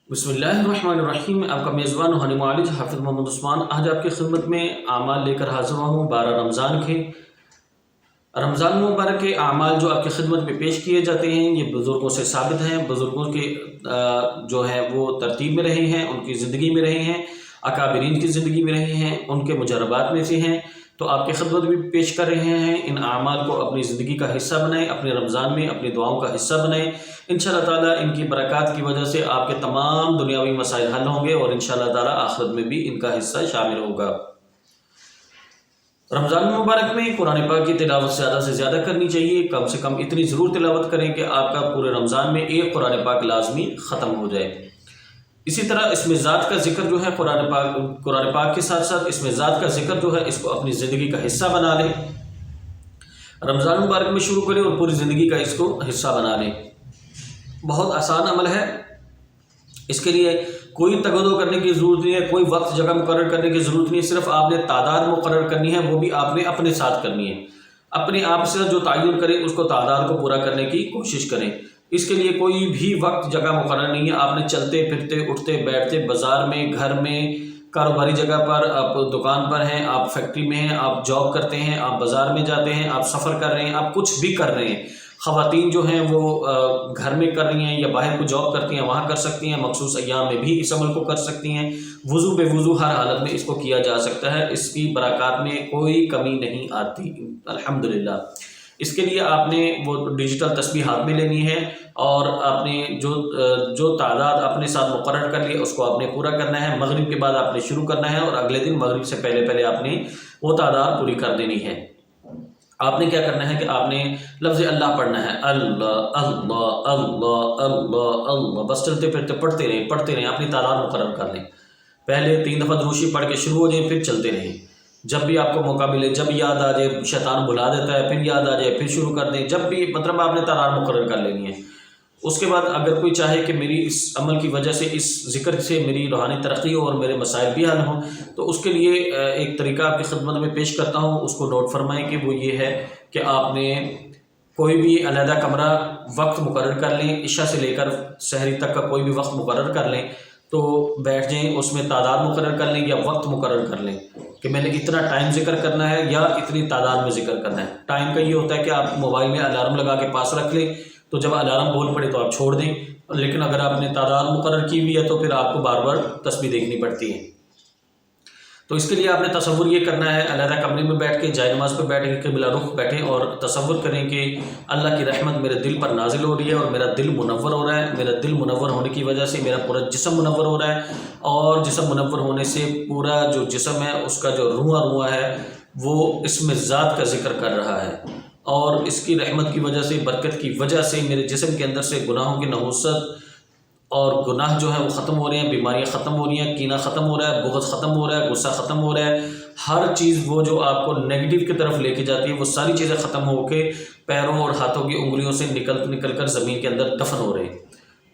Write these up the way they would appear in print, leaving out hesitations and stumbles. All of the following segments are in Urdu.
بسم اللہ الرحمن الرحیم. آپ کا میزبان روحانی معالج حافظ محمد عثمان آج آپ کی خدمت میں اعمال لے کر حاضر ہوں 12 رمضان کے. رمضان مبارک کے اعمال جو آپ کی خدمت میں پیش کیے جاتے ہیں یہ بزرگوں سے ثابت ہیں، بزرگوں کے جو ہے وہ ترتیب میں رہے ہیں، ان کی زندگی میں رہے ہیں، اکابرین کی زندگی میں رہے ہیں، ان کے مجربات میں سے ہیں. تو آپ کی خدمت بھی پیش کر رہے ہیں. ان اعمال کو اپنی زندگی کا حصہ بنائیں، اپنے رمضان میں اپنی دعاؤں کا حصہ بنائیں. انشاءاللہ تعالیٰ ان کی برکات کی وجہ سے آپ کے تمام دنیاوی مسائل حل ہوں گے اور انشاءاللہ تعالیٰ آخرت میں بھی ان کا حصہ شامل ہوگا. رمضان مبارک میں قرآن پاک کی تلاوت زیادہ سے زیادہ کرنی چاہیے. کم سے کم اتنی ضرور تلاوت کریں کہ آپ کا پورے رمضان میں ایک قرآن پاک لازمی ختم ہو جائے. اسی طرح اس میں ذات کا ذکر جو ہے قرآن پاک کے ساتھ ساتھ اس میں ذات کا ذکر جو ہے اس کو اپنی زندگی کا حصہ بنا لیں. رمضان مبارک میں شروع کریں اور پوری زندگی کا اس کو حصہ بنا لیں. بہت آسان عمل ہے. اس کے لیے کوئی تگدو کرنے کی ضرورت نہیں ہے، کوئی وقت جگہ مقرر کرنے کی ضرورت نہیں ہے. صرف آپ نے تعداد مقرر کرنی ہے، وہ بھی آپ نے اپنے ساتھ کرنی ہے. اپنے آپ سے جو تعین کرے اس کو تعداد کو پورا کرنے کی کوشش کریں. اس کے لیے کوئی بھی وقت جگہ مقرر نہیں ہے. آپ نے چلتے پھرتے اٹھتے بیٹھتے بازار میں، گھر میں، کاروباری جگہ پر، آپ دکان پر ہیں، آپ فیکٹری میں ہیں، آپ جاب کرتے ہیں، آپ بازار میں جاتے ہیں، آپ سفر کر رہے ہیں، آپ کچھ بھی کر رہے ہیں. خواتین جو ہیں وہ گھر میں کر رہی ہیں یا باہر کو جاب کرتی ہیں وہاں کر سکتی ہیں. مخصوص ایام میں بھی اس عمل کو کر سکتی ہیں. وضو بے وضو ہر حالت میں اس کو کیا جا سکتا ہے. اس کی برکات میں کوئی کمی نہیں آتی الحمدللہ. اس کے لیے آپ نے وہ ڈیجیٹل تسبیح ہاتھ میں لینی ہے اور آپ نے جو تعداد اپنے ساتھ مقرر کر لی اس کو آپ نے پورا کرنا ہے. مغرب کے بعد آپ نے شروع کرنا ہے اور اگلے دن مغرب سے پہلے آپ نے وہ تعداد پوری کر دینی ہے. آپ نے کیا کرنا ہے کہ آپ نے لفظ اللہ پڑھنا ہے. اللہ اللہ اللہ اللہ اللہ، بس چلتے پھرتے پڑھتے رہیں. اپنی تعداد مقرر کر لیں. پہلے 3 دفعہ دروشی پڑھ کے شروع ہو جائیں، پھر چلتے رہیں. جب بھی آپ کو موقع ملے، جب یاد آ جائے، شیطان بلا دیتا ہے، پھر یاد آ جائے پھر شروع کر دیں. جب بھی مطلب آپ نے تعداد مقرر کر لینی ہے. اس کے بعد اگر کوئی چاہے کہ میری اس عمل کی وجہ سے، اس ذکر سے میری روحانی ترقی ہو اور میرے مسائل بھی حل ہوں، تو اس کے لیے ایک طریقہ آپ کی خدمت میں پیش کرتا ہوں. اس کو نوٹ فرمائیں کہ وہ یہ ہے کہ آپ نے کوئی بھی علیحدہ کمرہ وقت مقرر کر لیں. عشاء سے لے کر سحری تک کا کوئی بھی وقت مقرر کر لیں تو بیٹھ جائیں. اس میں تعداد مقرر کر لیں یا وقت مقرر کر لیں کہ میں نے اتنا ٹائم ذکر کرنا ہے یا اتنی تعداد میں ذکر کرنا ہے. ٹائم کا یہ ہوتا ہے کہ آپ موبائل میں الارم لگا کے پاس رکھ لیں تو جب الارم بول پڑے تو آپ چھوڑ دیں. لیکن اگر آپ نے تعداد مقرر کی ہوئی ہے تو پھر آپ کو بار بار تسبیح دیکھنی پڑتی ہے. تو اس کے لیے آپ نے تصور یہ کرنا ہے، علیحدہ کمرے میں بیٹھ کے جائے نماز پہ بیٹھیں، قبلہ رخ بیٹھیں اور تصور کریں کہ اللہ کی رحمت میرے دل پر نازل ہو رہی ہے اور میرا دل منور ہو رہا ہے. میرا دل منور ہونے کی وجہ سے میرا پورا جسم منور ہو رہا ہے اور جسم منور ہونے سے پورا جو جسم ہے اس کا جو روح ہے وہ اس میں ذات کا ذکر کر رہا ہے. اور اس کی رحمت کی وجہ سے، برکت کی وجہ سے میرے جسم کے اندر سے گناہوں کی نحوست اور گناہ جو ہے وہ ختم ہو رہے ہیں، بیماریاں ختم ہو رہی ہیں، کینہ ختم ہو رہا ہے، بغض ختم ہو رہا ہے، غصہ ختم ہو رہا ہے. ہر چیز وہ جو آپ کو نیگیٹو کی طرف لے کے جاتی ہے وہ ساری چیزیں ختم ہو کے پیروں اور ہاتھوں کی انگلیوں سے نکل کر زمین کے اندر دفن ہو رہے ہیں.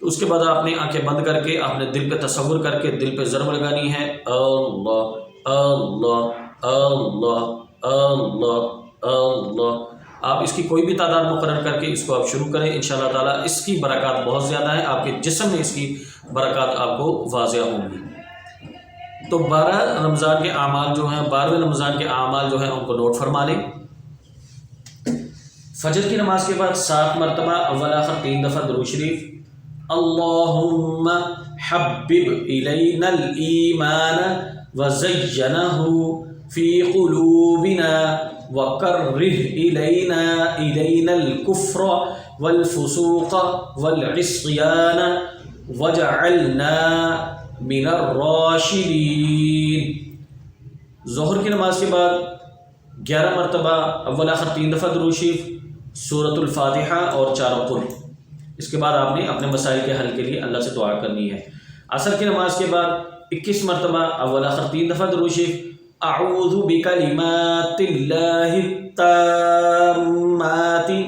تو اس کے بعد آپ نے آنکھیں بند کر کے آپ نے دل پہ تصور کر کے دل پہ ضرب لگانی ہے. اللہ اللہ اللہ اللہ اللہ. آپ اس کی کوئی بھی تعداد مقرر کر کے اس کو آپ شروع کریں. انشاءاللہ تعالیٰ اس کی برکات بہت زیادہ ہیں. آپ کے جسم میں اس کی برکات آپ کو واضح ہوں گی. تو 12 رمضان کے اعمال جو ہیں، 12ویں رمضان کے اعمال جو ہیں ان کو نوٹ فرما لیں. فجر کی نماز کے بعد 7 مرتبہ اول آخر 3 دفعہ درود شریف. اللہم حبب الینا الایمان وزینہ فی قلوبنا وَكَرِّهْ إِلَيْنَا الْكُفْرَ وَالْفُسُوقَ وَالْعِصْيَانَ وَاجْعَلْنَا مِنَ الرَّاشِدِينَ. ظہر کی نماز کے بعد 11 مرتبہ اول آخر 3 دفعہ درود شریف، سورۃ الفاتحہ اور 4 قل. اس کے بعد آپ نے اپنے مسائل کے حل کے لیے اللہ سے دعا کرنی ہے. عصر کی نماز کے بعد 21 مرتبہ اول آخر 3 دفعہ درود شریف، اعوذ بکلمات اللہ التامات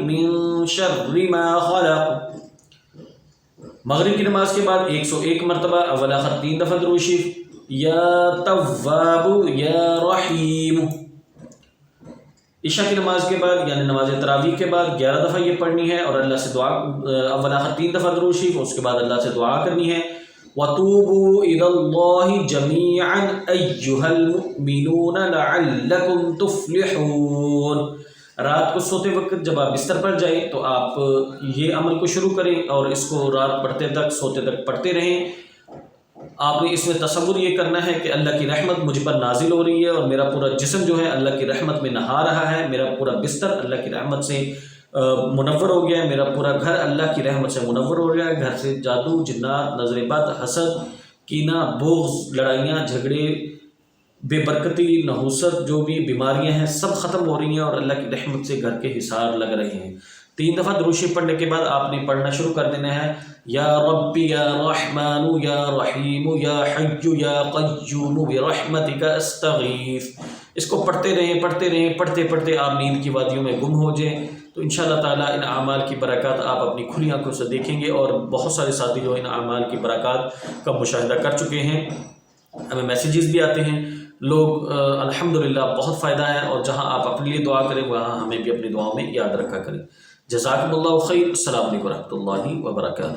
من شر ما خلق. مغرب کی نماز کے بعد 101 مرتبہ اول آخر 3 دفعہ درود شریف، یا تواب یا رحیم. عشاء کی نماز کے بعد یعنی نماز تراویح کے بعد 11 دفعہ یہ پڑھنی ہے اور اللہ سے دعا، اول آخر 3 دفعہ درود شریف، اس کے بعد اللہ سے دعا کرنی ہے. وَتُوبُوا إِلَى اللَّهِ جَمِيعًا أَيُّهَا الْمُؤْمِنُونَ لَعَلَّكُمْ تُفْلِحُونَ۔ رات کو سوتے وقت جب آپ بستر پر جائیں تو آپ یہ عمل کو شروع کریں اور اس کو رات پڑھتے تک سوتے تک پڑھتے رہیں۔ آپ نے اس میں تصور یہ کرنا ہے کہ اللہ کی رحمت مجھ پر نازل ہو رہی ہے اور میرا پورا جسم جو ہے اللہ کی رحمت میں نہا رہا ہے، میرا پورا بستر اللہ کی رحمت سے منور ہو گیا ہے، میرا پورا گھر اللہ کی رحمت سے منور ہو گیا ہے، گھر سے جادو، جنات، نظر بد، حسد، کینہ، بغض، لڑائیاں، جھگڑے، بے برکتی، نحوست، جو بھی بیماریاں ہیں سب ختم ہو رہی ہیں اور اللہ کی رحمت سے گھر کے حصار لگ رہے ہیں۔ 3 دفعہ درود شریف پڑھنے کے بعد آپ نے پڑھنا شروع کر دینا ہے، یا ربی یا رحمن یا رحیم یا حی یا قیوم برحمتک استغیث۔ اس کو پڑھتے رہیں پڑھتے پڑھتے آپ نیند کی وادیوں میں گم ہو جائیں تو انشاءاللہ تعالیٰ ان اعمال کی برکات آپ اپنی کھلی آنکھوں سے دیکھیں گے، اور بہت سارے ساتھی جو ان اعمال کی برکات کا مشاہدہ کر چکے ہیں، ہمیں میسیجز بھی آتے ہیں، لوگ الحمدللہ بہت فائدہ ہے، اور جہاں آپ اپنے لیے دعا کریں وہاں ہمیں بھی اپنی دعاؤں میں یاد رکھا کریں۔ جزاکم اللہ خیر۔ السلام علیکم ورحمۃ اللہ وبرکاتہ۔